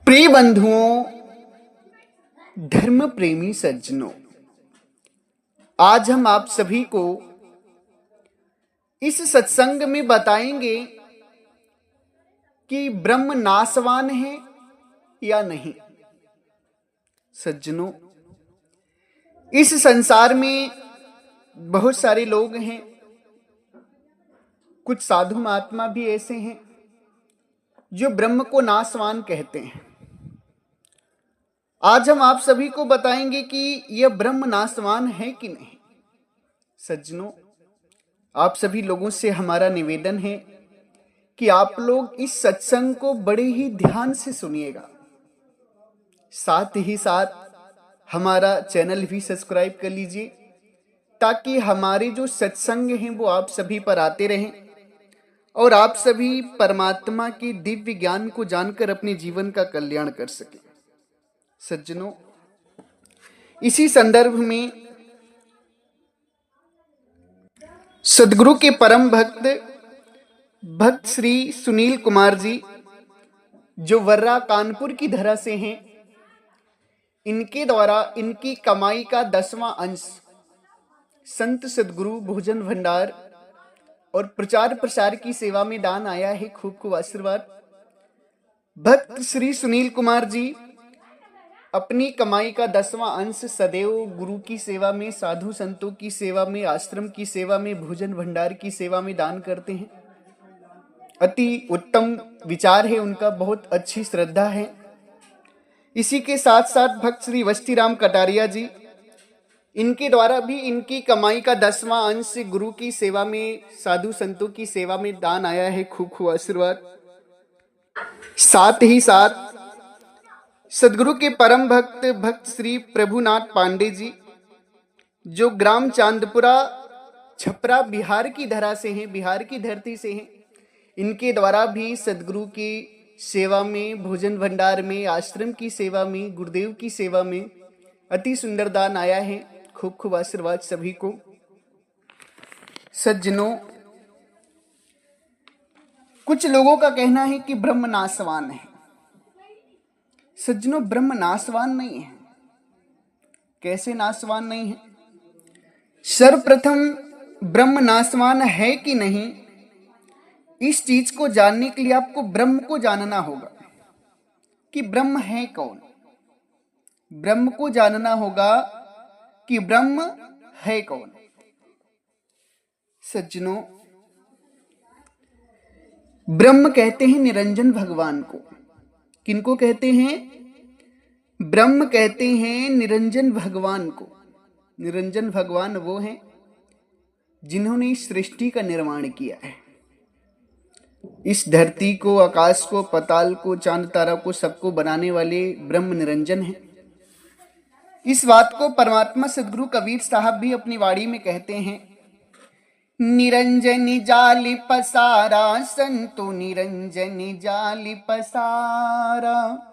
प्रिय बंधुओं, धर्म प्रेमी सज्जनों, आज हम आप सभी को इस सत्संग में बताएंगे कि ब्रह्म नाशवान है या नहीं। सज्जनों, इस संसार में बहुत सारे लोग हैं, कुछ साधु महात्मा भी ऐसे हैं जो ब्रह्म को नाशवान कहते हैं। आज हम आप सभी को बताएंगे कि यह ब्रह्म नाशवान है कि नहीं। सज्जनों, आप सभी लोगों से हमारा निवेदन है कि आप लोग इस सत्संग को बड़े ही ध्यान से सुनिएगा। साथ ही साथ हमारा चैनल भी सब्सक्राइब कर लीजिए ताकि हमारे जो सत्संग हैं वो आप सभी पर आते रहें और आप सभी परमात्मा के दिव्य ज्ञान को जानकर अपने जीवन का कल्याण कर सकें। सज्जनों, इसी संदर्भ में सदगुरु के परम भक्त श्री सुनील कुमार जी, जो वर्रा कानपुर की धरा से हैं, इनके द्वारा इनकी कमाई का 10वां अंश संत सदगुरु भोजन भंडार और प्रचार प्रसार की सेवा में दान आया है। खूब खूब आशीर्वाद। भक्त श्री सुनील कुमार जी अपनी कमाई का 10वां अंश सदैव गुरु की सेवा में, साधु संतों की सेवा में, आश्रम की सेवा में, भोजन भंडार की सेवा में दान करते हैं। अति उत्तम विचार है उनका, बहुत अच्छी श्रद्धा है। इसी के साथ साथ भक्त श्री वस्तीराम कटारिया जी, इनके द्वारा भी इनकी कमाई का 10वां अंश गुरु की सेवा में, साधु संतों की सेवा में दान आया है। खूब खूब आशीर्वाद। साथ ही साथ सदगुरु के परम भक्त श्री प्रभुनाथ पांडे जी, जो ग्राम चांदपुरा छपरा बिहार की धरा से हैं, बिहार की धरती से हैं, इनके द्वारा भी सदगुरु की सेवा में, भोजन भंडार में, आश्रम की सेवा में, गुरुदेव की सेवा में अति सुंदर दान आया है। खूब खूब आशीर्वाद सभी को। सज्जनों, कुछ लोगों का कहना है कि ब्रह्म नाशवान है। सज्जनों, ब्रह्म नाशवान नहीं है। कैसे नाशवान नहीं है? सर्वप्रथम ब्रह्म नाशवान है कि नहीं, इस चीज को जानने के लिए आपको ब्रह्म को जानना होगा कि ब्रह्म है कौन। ब्रह्म को जानना होगा कि ब्रह्म है कौन। सज्जनों, ब्रह्म कहते हैं निरंजन भगवान को। किनको कहते हैं? ब्रह्म कहते हैं निरंजन भगवान को। निरंजन भगवान वो हैं जिन्होंने इस सृष्टि का निर्माण किया है। इस धरती को, आकाश को, पाताल को, चांद तारा को, सबको बनाने वाले ब्रह्म निरंजन हैं। इस बात को परमात्मा सदगुरु कबीर साहब भी अपनी वाणी में कहते हैं, निरंजनी जाली पसारा संतो निरंजनी जाली पसारा,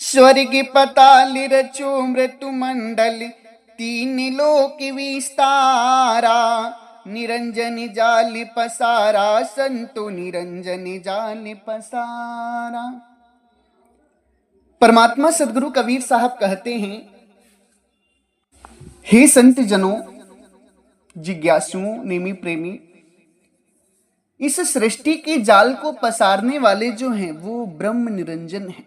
स्वर्ग पताल रचो मृत्यु मंडल तीन लोक विस्तारा, निरंजनी जाली पसारा संतो निरंजनी जाली पसारा। परमात्मा सदगुरु कबीर साहब कहते हैं, हे संत जनों, जिज्ञासुओं, नेमी प्रेमी, इस सृष्टि के जाल को पसारने वाले जो हैं वो ब्रह्म निरंजन हैं।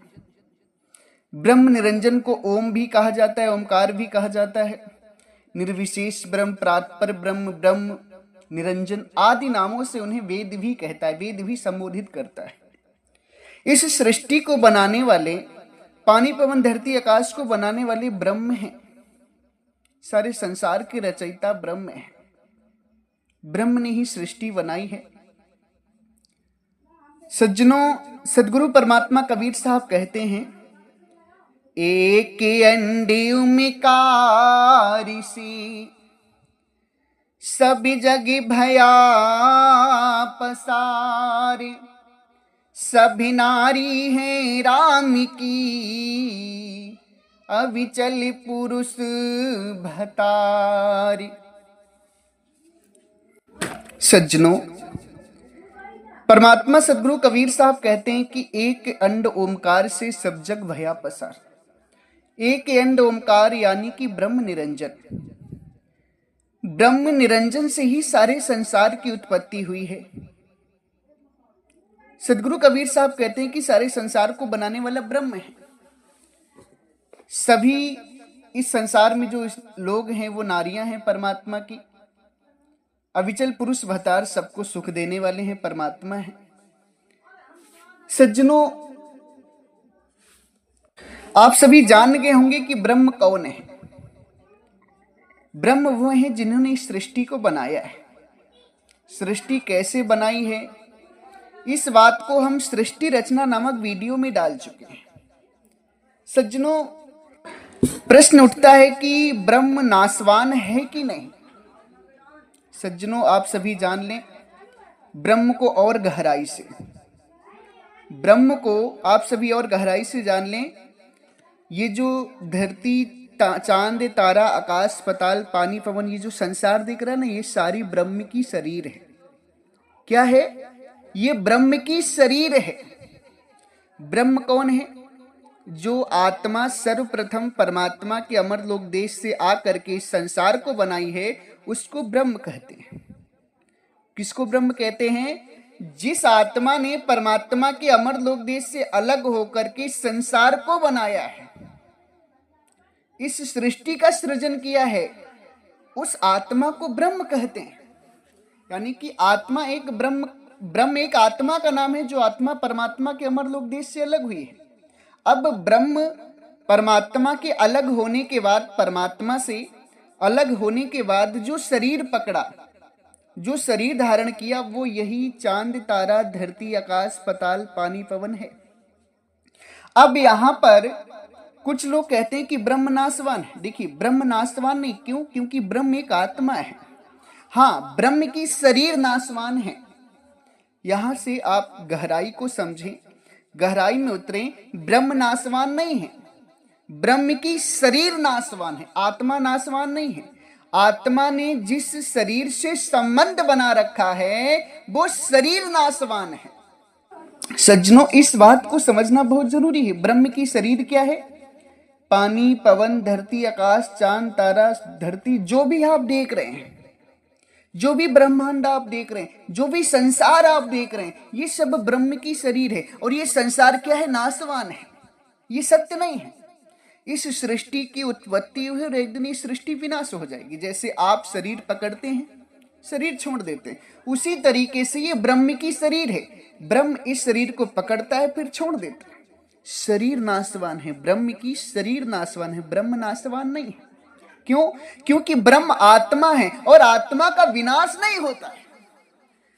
ब्रह्म निरंजन को ओम भी कहा जाता है, ओमकार भी कहा जाता है, निर्विशेष ब्रह्म, परात्पर ब्रह्म, ब्रह्म निरंजन आदि नामों से उन्हें वेद भी कहता है, वेद भी संबोधित करता है। इस सृष्टि को बनाने वाले, पानी पवन धरती आकाश को बनाने वाले ब्रह्म हैं। सारे संसार के रचयिता ब्रह्म है। ब्रह्म ने ही सृष्टि बनाई है। सज्जनों, सदगुरु परमात्मा कबीर साहब कहते हैं, एक अंडे उमकारी सी सब जग भया पसारे, सभी नारी हैं राम की अविचल पुरुष भतारी। सज्जनों, परमात्मा सदगुरु कबीर साहब कहते हैं कि एक अंड ओमकार से सब जग भया पसार। एक अंड ओमकार यानी कि ब्रह्म निरंजन। ब्रह्म निरंजन से ही सारे संसार की उत्पत्ति हुई है। सदगुरु कबीर साहब कहते हैं कि सारे संसार को बनाने वाला ब्रह्म है। सभी इस संसार में जो लोग हैं वो नारियां हैं परमात्मा की। अविचल पुरुष भतार सबको सुख देने वाले हैं परमात्मा है। सज्जनों, आप सभी जान गए होंगे कि ब्रह्म कौन है। ब्रह्म वो है जिन्होंने इस सृष्टि को बनाया है। सृष्टि कैसे बनाई है, इस बात को हम सृष्टि रचना नामक वीडियो में डाल चुके हैं। सज्जनों, प्रश्न उठता है कि ब्रह्म नाशवान है कि नहीं। सज्जनों, आप सभी जान लें, ब्रह्म को और गहराई से, ब्रह्म को आप सभी और गहराई से जान लें। ये जो धरती, चांद, तारा, आकाश, पाताल, पानी, पवन, ये जो संसार दिख रहा है ना, ये सारी ब्रह्म की शरीर है। क्या है? ये ब्रह्म की शरीर है। ब्रह्म कौन है? जो आत्मा सर्वप्रथम परमात्मा के अमर लोक देश से आकर के इस संसार को बनाई है, उसको ब्रह्म कहते हैं। किसको ब्रह्म कहते हैं? जिस आत्मा ने परमात्मा के अमर लोक देश से अलग होकर के संसार को बनाया है, इस सृष्टि का सृजन किया है, उस आत्मा को ब्रह्म कहते हैं। यानी कि आत्मा एक ब्रह्म एक आत्मा का नाम है, जो आत्मा परमात्मा के अमर लोक देश से अलग हुई है। अब ब्रह्म परमात्मा के अलग होने के बाद, परमात्मा से अलग होने के बाद जो शरीर पकड़ा, जो शरीर धारण किया, वो यही चांद, तारा, धरती, आकाश, पाताल, पानी, पवन है। अब यहां पर कुछ लोग कहते हैं कि ब्रह्म नाशवान है। देखिए, ब्रह्म नाशवान नहीं। क्यों? क्योंकि ब्रह्म एक आत्मा है। हाँ, ब्रह्म की शरीर नाशवान है। यहां से आप गहराई को समझें, गहराई में उतरें। ब्रह्म नाशवान नहीं है, ब्रह्म की शरीर नाशवान है, आत्मा नाशवान नहीं है। आत्मा ने जिस शरीर से संबंध बना रखा है, वो शरीर नाशवान है। सज्जनों, इस बात को समझना बहुत जरूरी है। ब्रह्म की शरीर क्या है? पानी, पवन, धरती, आकाश, चांद, तारा, धरती, जो भी आप देख रहे हैं, जो भी ब्रह्मांड आप देख रहे हैं, जो भी संसार आप देख रहे हैं, ये सब ब्रह्म की शरीर है। और ये संसार क्या है? नाशवान है। ये सत्य नहीं है। इस सृष्टि की उत्पत्ति हुई और एक दिन ये सृष्टि विनाश हो जाएगी। जैसे आप शरीर पकड़ते हैं, शरीर छोड़ देते हैं, उसी तरीके से ये ब्रह्म की शरीर है। ब्रह्म इस शरीर को पकड़ता है, फिर छोड़ देता है। शरीर नाशवान है, ब्रह्म की शरीर नाशवान है, ब्रह्म नाशवान नहीं है। क्यों? क्योंकि ब्रह्म आत्मा है और आत्मा का विनाश नहीं होता है।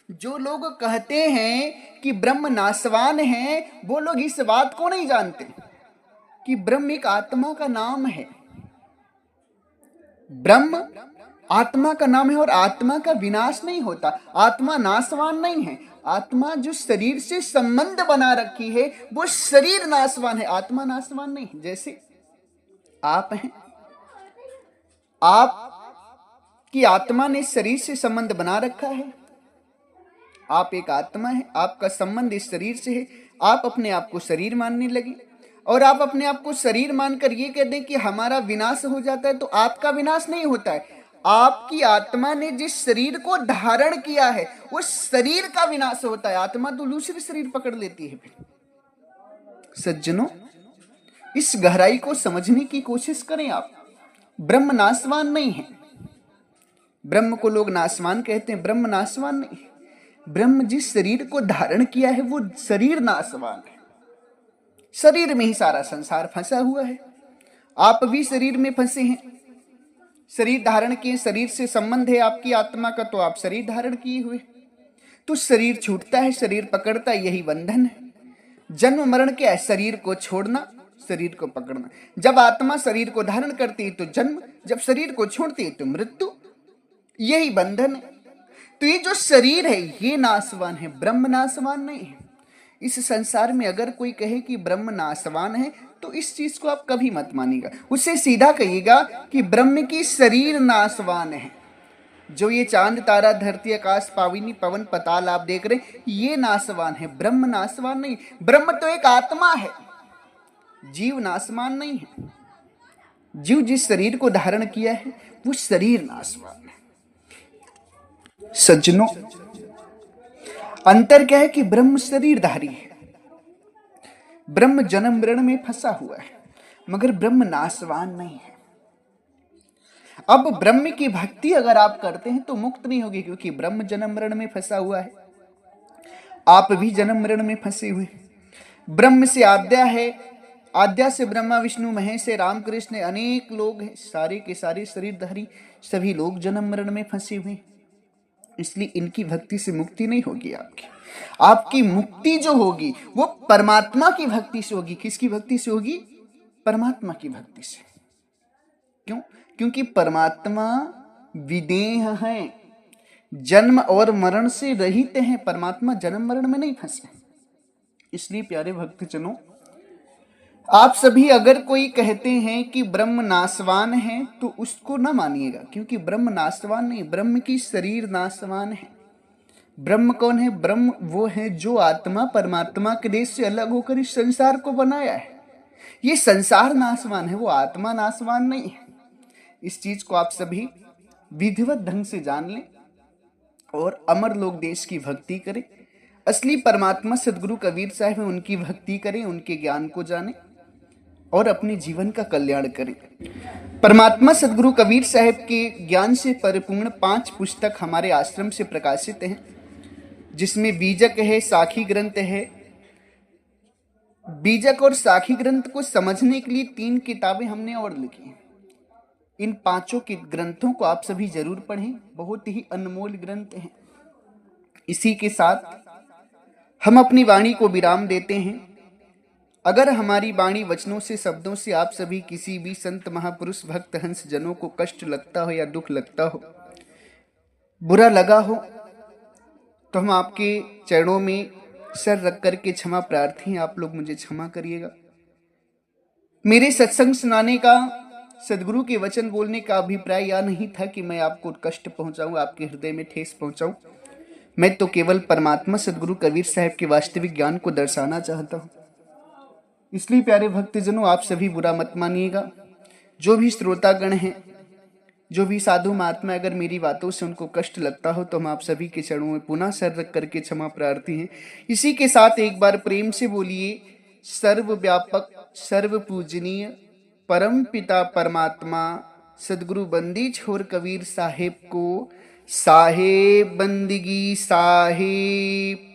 जो लोग कहते हैं कि ब्रह्म नाशवान है, वो लोग इस बात को नहीं जानते कि ब्रह्म एक आत्मा का नाम है। ब्रह्म आत्मा का नाम है और आत्मा का विनाश नहीं होता। आत्मा नाशवान नहीं है। आत्मा जो शरीर से संबंध बना रखी है, वो शरीर नाशवान है, आत्मा नाशवान नहीं है। जैसे आप हैं, आपकी आत्मा ने शरीर से संबंध बना रखा है। आप एक आत्मा है, आपका संबंध इस शरीर से है। आप अपने आप को शरीर मानने लगे और आप अपने आप को शरीर मानकर ये कह दें कि हमारा विनाश हो जाता है, तो आपका विनाश नहीं होता है। आपकी आत्मा ने जिस शरीर को धारण किया है, उस शरीर का विनाश होता है। आत्मा तो दूसरे शरीर पकड़ लेती है। सज्जनों, इस गहराई को समझने की कोशिश करें आप। ब्रह्म नाशवान नहीं है। ब्रह्म को लोग नाशवान कहते हैं, ब्रह्म नाशवान नहीं है। ब्रह्म जिस शरीर को धारण किया है, वो शरीर नाशवान है। शरीर में ही सारा संसार फंसा हुआ है। आप भी शरीर में फंसे हैं, शरीर धारण किए, शरीर से संबंध है आपकी आत्मा का, तो आप शरीर धारण किए हुए। तो शरीर छूटता है, शरीर पकड़ता है, यही बंधन है। जन्म मरण क्या है? शरीर को छोड़ना, शरीर को पकड़ना। जब आत्मा शरीर को धारण करती है तो जन्म, जब शरीर को छोड़ती है तो मृत्यु, यही बंधन है। तो ये जो शरीर है, ये नाशवान है, ब्रह्म नाशवान नहीं है। इस संसार में अगर कोई कहे कि ब्रह्म नाशवान है, तो इस चीज को आप कभी मत मानिएगा। उससे सीधा कहिएगा कि ब्रह्म की शरीर नाशवान है, जो ये चांद तारा धरती आकाश पाविनी पवन पताल आप देख रहे हैं, ये नासवान है, ब्रह्म नासवान नहीं। ब्रह्म तो एक आत्मा है, जीव नासवान नहीं है। जीव जिस शरीर को धारण किया है वो शरीर नासवान है। सज्जनों, अंतर क्या है कि ब्रह्म शरीरधारी है, ब्रह्म जन्म मरण में फंसा हुआ है, मगर ब्रह्म नासवान नहीं है। अब ब्रह्म की भक्ति अगर आप करते हैं तो मुक्त नहीं होगी, क्योंकि ब्रह्म जन्म मरण में फंसा हुआ है, आप भी जन्म मरण में फंसे हुए। ब्रह्म से आद्या है, आद्या से ब्रह्मा विष्णु महेश से रामकृष्ण अनेक लोग हैं, सारे के सारे शरीरधारी, सभी लोग जन्म मरण में फंसे हुए। इसलिए इनकी भक्ति से मुक्ति नहीं होगी आपकी। आपकी मुक्ति जो होगी वो परमात्मा की भक्ति से होगी। किसकी भक्ति से होगी? परमात्मा की भक्ति से। क्यों? क्योंकि परमात्मा विदेह है, जन्म और मरण से रहित हैं। परमात्मा जन्म मरण में नहीं फंसे। इसलिए प्यारे भक्तजनों, आप सभी अगर कोई कहते हैं कि ब्रह्म नासवान है तो उसको ना मानिएगा, क्योंकि ब्रह्म नासवान नहीं, ब्रह्म की शरीर नासवान है। ब्रह्म कौन है? ब्रह्म वो है जो आत्मा परमात्मा के देश से अलग होकर इस संसार को बनाया है। ये संसार नासवान है, वो आत्मा नासवान नहीं है। इस चीज को आप सभी विधिवत ढंग से जान लें और अमर लोक देश की भक्ति करें। असली परमात्मा सदगुरु कबीर साहब हैं, उनकी भक्ति करें, उनके ज्ञान को जानें और अपने जीवन का कल्याण करें। परमात्मा सदगुरु कबीर साहब के ज्ञान से परिपूर्ण 5 पुस्तक हमारे आश्रम से प्रकाशित हैं, जिसमें बीजक है, साखी ग्रंथ है। बीजक और साखी ग्रंथ को समझने के लिए 3 किताबें हमने और लिखी हैं। इन 5 के ग्रंथों को आप सभी जरूर पढ़ें, बहुत ही अनमोल ग्रंथ हैं। इसी के साथ हम अपनी वाणी को विराम देते हैं। अगर हमारी वाणी वचनों से, शब्दों से आप सभी किसी भी संत महापुरुष भक्त हंस जनों को कष्ट लगता हो या दुख लगता हो, बुरा लगा हो, तो हम आपके चरणों में सर रख करके क्षमा प्रार्थी हैं। आप लोग मुझे क्षमा करिएगा। मेरे सत्संग सुनाने का, सदगुरु के वचन बोलने का अभिप्राय यह नहीं था कि मैं आपको कष्ट पहुंचाऊं, आपके हृदय में ठेस पहुंचाऊं। मैं तो केवल परमात्मा सदगुरु कबीर साहब के वास्तविक ज्ञान को दर्शाना चाहता हूं। इसलिए प्यारे भक्तजनों, आप सभी बुरा मत मानिएगा। जो भी श्रोतागण हैं, जो भी साधु महात्मा, अगर मेरी बातों से उनको कष्ट लगता हो तो हम आप सभी के चरणों में पुनः सर रख करके क्षमा प्रार्थी हैं। इसी के साथ एक बार प्रेम से बोलिए, सर्वव्यापक सर्व पूजनीय परम पिता परमात्मा सदगुरु बंदी छोर कबीर साहेब को साहेब बंदगी साहेब